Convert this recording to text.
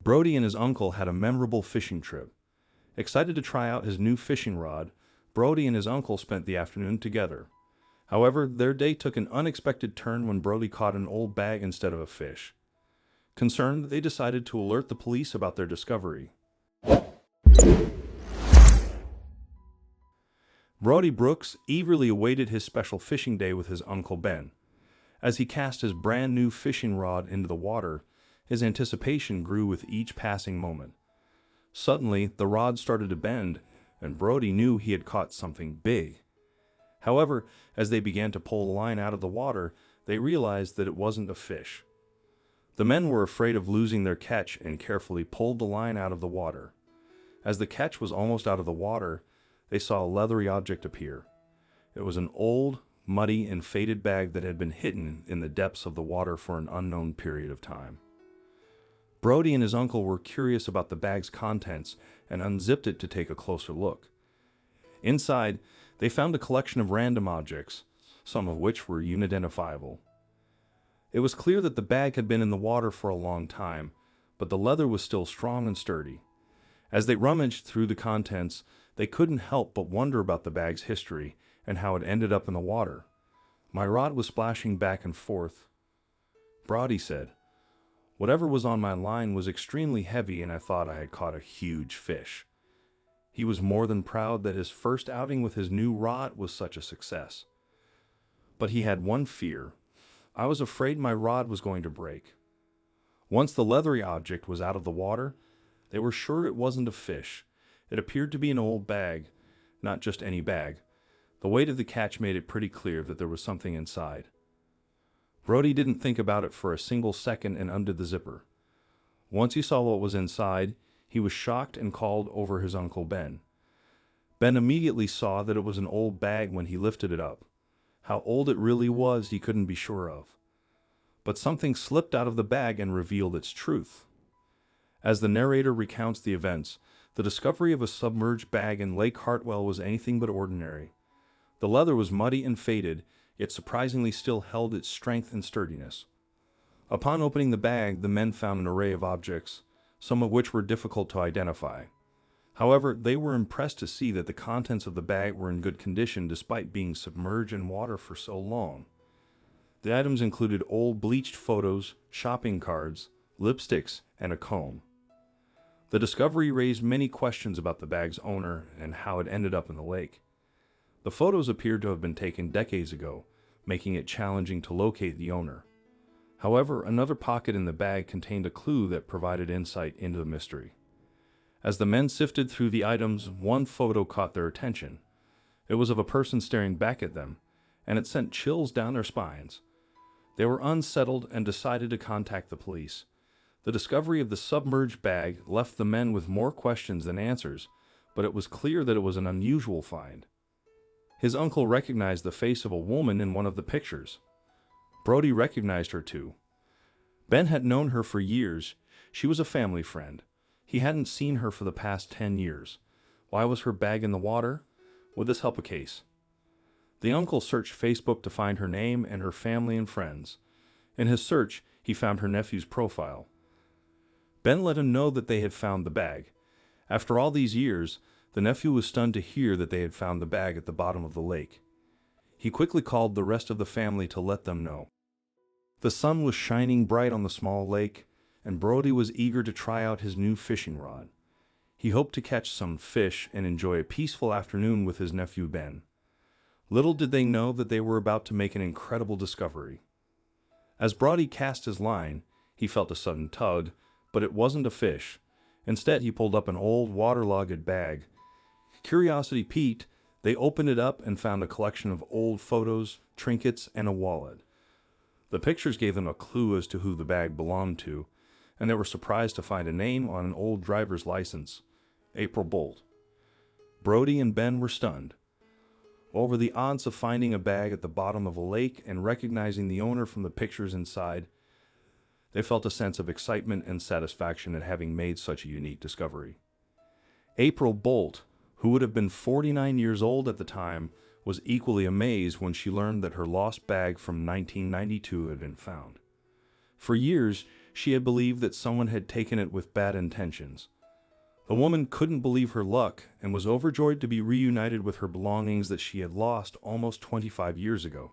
Brody and his uncle had a memorable fishing trip. Excited to try out his new fishing rod, Brody and his uncle spent the afternoon together. However, their day took an unexpected turn when Brody caught an old bag instead of a fish. Concerned, they decided to alert the police about their discovery. Brody Brooks eagerly awaited his special fishing day with his Uncle Ben. As he cast his brand new fishing rod into the water, his anticipation grew with each passing moment. Suddenly, the rod started to bend, and Brody knew he had caught something big. However, as they began to pull the line out of the water, they realized that it wasn't a fish. The men were afraid of losing their catch and carefully pulled the line out of the water. As the catch was almost out of the water, they saw a leathery object appear. It was an old, muddy, and faded bag that had been hidden in the depths of the water for an unknown period of time. Brody and his uncle were curious about the bag's contents and unzipped it to take a closer look. Inside, they found a collection of random objects, some of which were unidentifiable. It was clear that the bag had been in the water for a long time, but the leather was still strong and sturdy. As they rummaged through the contents, they couldn't help but wonder about the bag's history and how it ended up in the water. My rod was splashing back and forth, Brody said. Whatever was on my line was extremely heavy, and I thought I had caught a huge fish. He was more than proud that his first outing with his new rod was such a success. But he had one fear. I was afraid my rod was going to break. Once the leathery object was out of the water, they were sure it wasn't a fish. It appeared to be an old bag, not just any bag. The weight of the catch made it pretty clear that there was something inside. Brody didn't think about it for a single second and undid the zipper. Once he saw what was inside, he was shocked and called over his Uncle Ben. Ben immediately saw that it was an old bag when he lifted it up. How old it really was, he couldn't be sure of. But something slipped out of the bag and revealed its truth. As the narrator recounts the events, the discovery of a submerged bag in Lake Hartwell was anything but ordinary. The leather was muddy and faded, yet surprisingly still held its strength and sturdiness. Upon opening the bag, the men found an array of objects, some of which were difficult to identify. However, they were impressed to see that the contents of the bag were in good condition despite being submerged in water for so long. The items included old bleached photos, shopping cards, lipsticks, and a comb. The discovery raised many questions about the bag's owner and how it ended up in the lake. The photos appeared to have been taken decades ago, making it challenging to locate the owner. However, another pocket in the bag contained a clue that provided insight into the mystery. As the men sifted through the items, one photo caught their attention. It was of a person staring back at them, and it sent chills down their spines. They were unsettled and decided to contact the police. The discovery of the submerged bag left the men with more questions than answers, but it was clear that it was an unusual find. His uncle recognized the face of a woman in one of the pictures. Brody recognized her too. Ben had known her for years. She was a family friend. He hadn't seen her for the past 10 years. Why was her bag in the water? Would this help a case? The uncle searched Facebook to find her name and her family and friends. In his search, he found her nephew's profile. Ben let him know that they had found the bag. After all these years, the nephew was stunned to hear that they had found the bag at the bottom of the lake. He quickly called the rest of the family to let them know. The sun was shining bright on the small lake, and Brody was eager to try out his new fishing rod. He hoped to catch some fish and enjoy a peaceful afternoon with his nephew Ben. Little did they know that they were about to make an incredible discovery. As Brody cast his line, he felt a sudden tug, but it wasn't a fish. Instead, he pulled up an old, waterlogged bag. Curiosity piqued, they opened it up and found a collection of old photos, trinkets, and a wallet. The pictures gave them a clue as to who the bag belonged to, and they were surprised to find a name on an old driver's license, April Bolt. Brody and Ben were stunned. Over the odds of finding a bag at the bottom of a lake and recognizing the owner from the pictures inside, they felt a sense of excitement and satisfaction at having made such a unique discovery. April Bolt, who would have been 49 years old at the time, was equally amazed when she learned that her lost bag from 1992 had been found. For years, she had believed that someone had taken it with bad intentions. The woman couldn't believe her luck and was overjoyed to be reunited with her belongings that she had lost almost 25 years ago.